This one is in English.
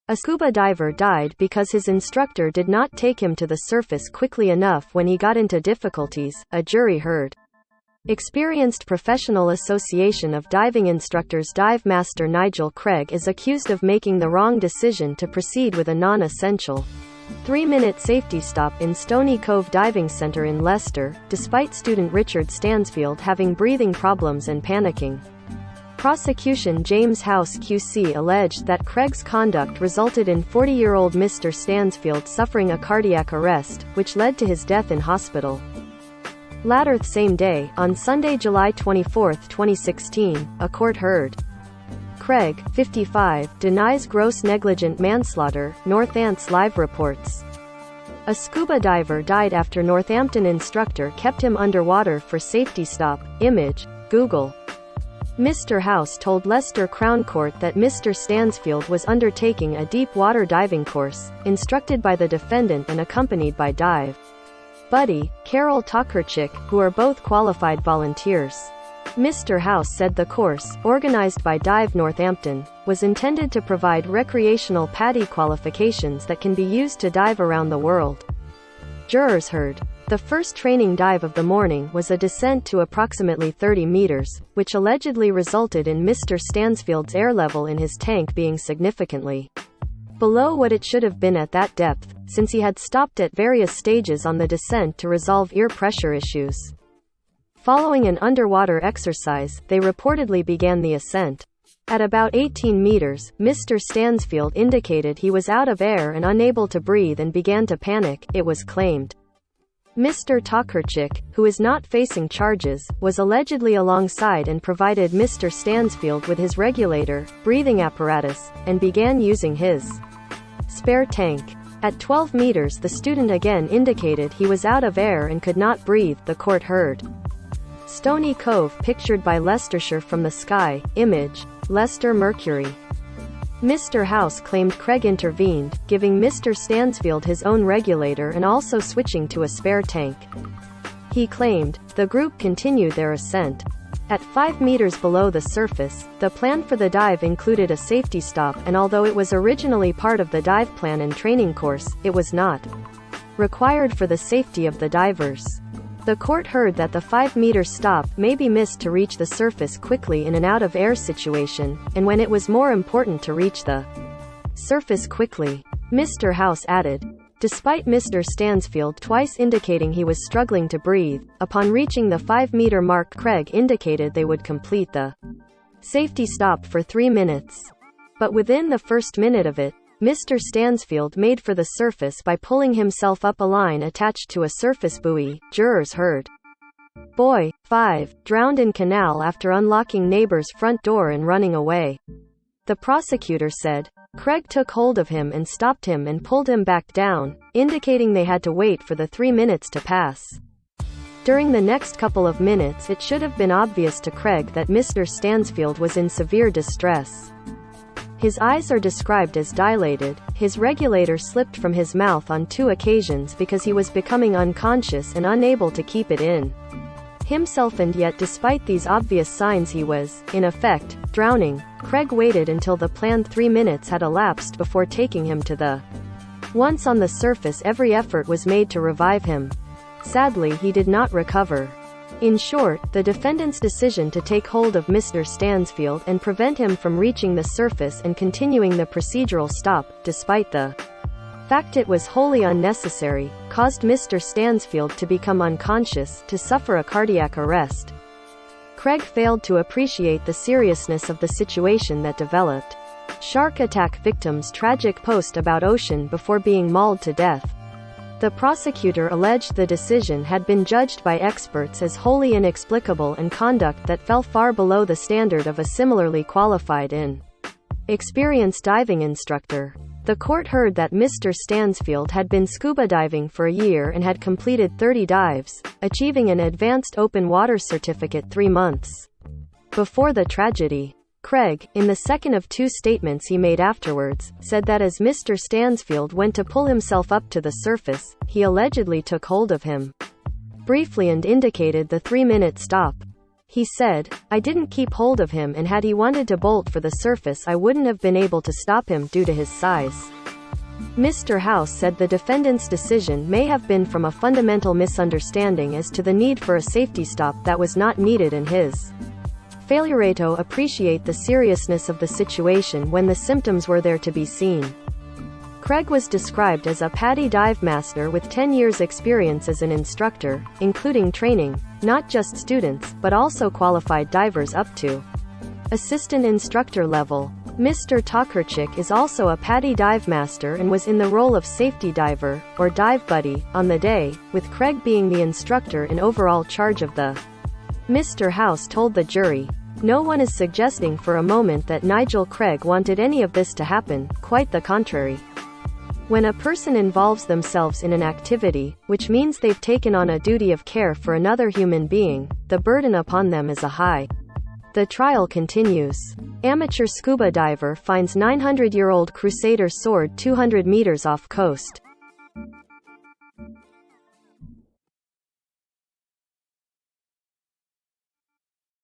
A scuba diver died because his instructor did not take him to the surface quickly enough when he got into difficulties, a jury heard. Experienced Professional Association of Diving Instructors dive master Nigel Craig is accused of making the wrong decision to proceed with a non-essential 3-minute safety stop in Stony Cove Diving Centre in Leicester, despite student Richard Stansfield having breathing problems and panicking. Prosecution James House QC alleged that Craig's conduct resulted in 40-year-old Mr. Stansfield suffering a cardiac arrest, which led to his death in hospital. Later same day, on Sunday, July 24, 2016, a court heard. Craig, 55, denies gross negligent manslaughter, Northants Live reports. A scuba diver died after Northampton instructor kept him underwater for safety stop. Image, Google. Mr. House told Leicester Crown Court that Mr. Stansfield was undertaking a deep water diving course, instructed by the defendant and accompanied by dive buddy, Carol Tokarczyk, who are both qualified volunteers. Mr. House said the course, organized by Dive Northampton, was intended to provide recreational PADI qualifications that can be used to dive around the world. Jurors heard. The first training dive of the morning was a descent to approximately 30 meters, which allegedly resulted in Mr. Stansfield's air level in his tank being significantly below what it should have been at that depth, since he had stopped at various stages on the descent to resolve ear pressure issues. Following an underwater exercise, they reportedly began the ascent. At about 18 meters, Mr. Stansfield indicated he was out of air and unable to breathe and began to panic, it was claimed. Mr. Tokarczyk, who is not facing charges, was allegedly alongside and provided Mr. Stansfield with his regulator, breathing apparatus, and began using his spare tank. At 12 meters the student again indicated he was out of air and could not breathe, the court heard. Stony Cove pictured by Leicestershire from the sky. Image, Leicester Mercury. Mr. House claimed Craig intervened, giving Mr. Stansfield his own regulator and also switching to a spare tank. He claimed, the group continued their ascent. At 5 meters below the surface, the plan for the dive included a safety stop, and although it was originally part of the dive plan and training course, it was not required for the safety of the divers. The court heard that the 5-meter stop may be missed to reach the surface quickly in an out-of-air situation, and when it was more important to reach the surface quickly. Mr. House added. Despite Mr. Stansfield twice indicating he was struggling to breathe, upon reaching the 5-meter mark Craig indicated they would complete the safety stop for 3 minutes. But within the first minute of it, Mr. Stansfield made for the surface by pulling himself up a line attached to a surface buoy, jurors heard. Boy, 5, drowned in canal after unlocking neighbor's front door and running away. The prosecutor said, Craig took hold of him and stopped him and pulled him back down, indicating they had to wait for the 3 minutes to pass. During the next couple of minutes it should have been obvious to Craig that Mr. Stansfield was in severe distress. His eyes are described as dilated, his regulator slipped from his mouth on 2 occasions because he was becoming unconscious and unable to keep it in himself, and yet despite these obvious signs he was, in effect, drowning. Craig waited until the planned 3 minutes had elapsed before taking him to the. Once on the surface every effort was made to revive him. Sadly he did not recover. In short, the defendant's decision to take hold of Mr. Stansfield and prevent him from reaching the surface and continuing the procedural stop, despite the fact it was wholly unnecessary, caused Mr. Stansfield to become unconscious, to suffer a cardiac arrest. Craig failed to appreciate the seriousness of the situation that developed. Shark attack victims' tragic post about ocean before being mauled to death. The prosecutor alleged the decision had been judged by experts as wholly inexplicable and conduct that fell far below the standard of a similarly qualified and experienced diving instructor. The court heard that Mr. Stansfield had been scuba diving for a year and had completed 30 dives, achieving an advanced open water certificate 3 months before the tragedy. Craig, in the second of 2 statements he made afterwards, said that as Mr. Stansfield went to pull himself up to the surface, he allegedly took hold of him briefly and indicated the 3-minute stop. He said, "I didn't keep hold of him, and had he wanted to bolt for the surface I wouldn't have been able to stop him due to his size." Mr. House said the defendant's decision may have been from a fundamental misunderstanding as to the need for a safety stop that was not needed and his failure to appreciate the seriousness of the situation when the symptoms were there to be seen. Craig was described as a PADI dive master with 10 years experience as an instructor, including training, not just students, but also qualified divers up to assistant instructor level. Mr. Tokarczyk is also a PADI dive master and was in the role of safety diver, or dive buddy, on the day, with Craig being the instructor in overall charge of the. Mr. House told the jury, "No one is suggesting for a moment that Nigel Craig wanted any of this to happen, quite the contrary. When a person involves themselves in an activity, which means they've taken on a duty of care for another human being, the burden upon them is a high." The trial continues. Amateur scuba diver finds 900-year-old Crusader sword 200 meters off coast.